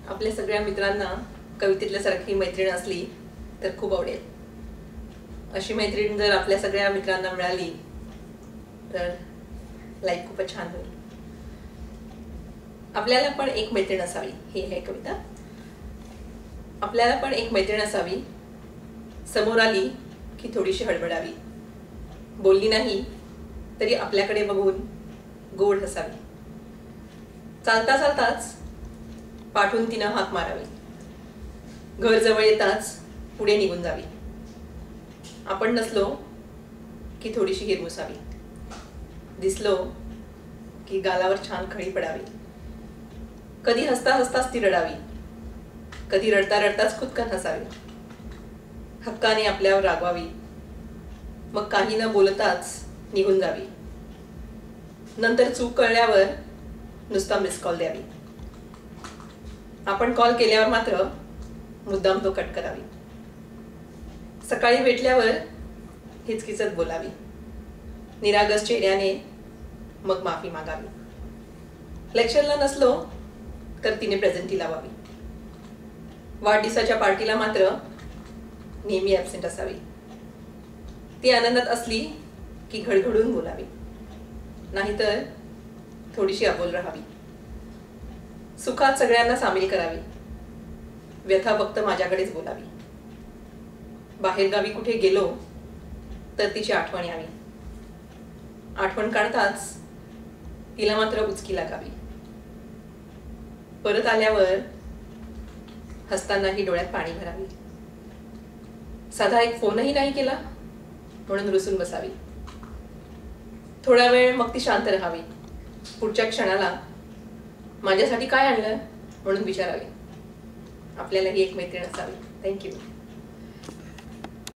आपल्या सगळ्या मित्रांना कवितेतल्यासारखी मैत्रीण असली तर खूप आवडेल. अशी मैत्रीण जर आपल्या सगळ्या मित्रांना मिळाली तर लाईफ खूपच छान होईल. आपल्याला पण एक मैत्रीण असावी, ही आहे कविता. आपल्याला पण एक मैत्रीण असावी, समोर आली की थोडीशी हडबडावी, बोलली नाही तरी आपल्याकडे बघून गोड हसावी, चालता चालताच पाठून तिनं हाक मारावी, घर जवळ येताच पुढे निघून जावी, आपण नसलो की थोडीशी हिरमुसावी, दिसलो की गालावर छान खळी पडावी, कधी हसता हसताच ती रडावी, कधी रडता रडताच खुदकन हसावी, हक्काने आपल्यावर रागवावी, मग काही न बोलताच निघून जावी, नंतर चूक कळल्यावर नुसता मिस कॉल द्यावी, आपण कॉल केल्यावर मात्र मुद्दाम तो कट करावी, सकाळी भेटल्यावर हिचकिचत बोलावी, निरागस चेहऱ्याने मग माफी मागावी, लेक्चरला नसलो तर तिने प्रेझेंटी लावावी, वाढदिवसाच्या पार्टीला मात्र नेहमी ॲब्सेंट असावी, ती आनंदात असली की घडघडून बोलावी, नाहीतर थोडीशी अबोल राहावी, सुखात सगळ्यांना सामील करावी, व्यथा फक्त माझ्याकडेच बोलावी, बाहेरगावी कुठे गेलो तर तिची आठवण यावी, आठवण काढताच तिला मात्र उचकी लागावी, परत आल्यावर हसतानाही डोळ्यात पाणी भरावी, साधा एक फोनही नाही केला म्हणून रुसून बसावी, थोडा वेळ मग ती शांत राहावी, पुढच्या क्षणाला माझ्यासाठी काय आणलं म्हणून विचारावी. आपल्याला ही एक मैत्रीण असावी. थँक्यू.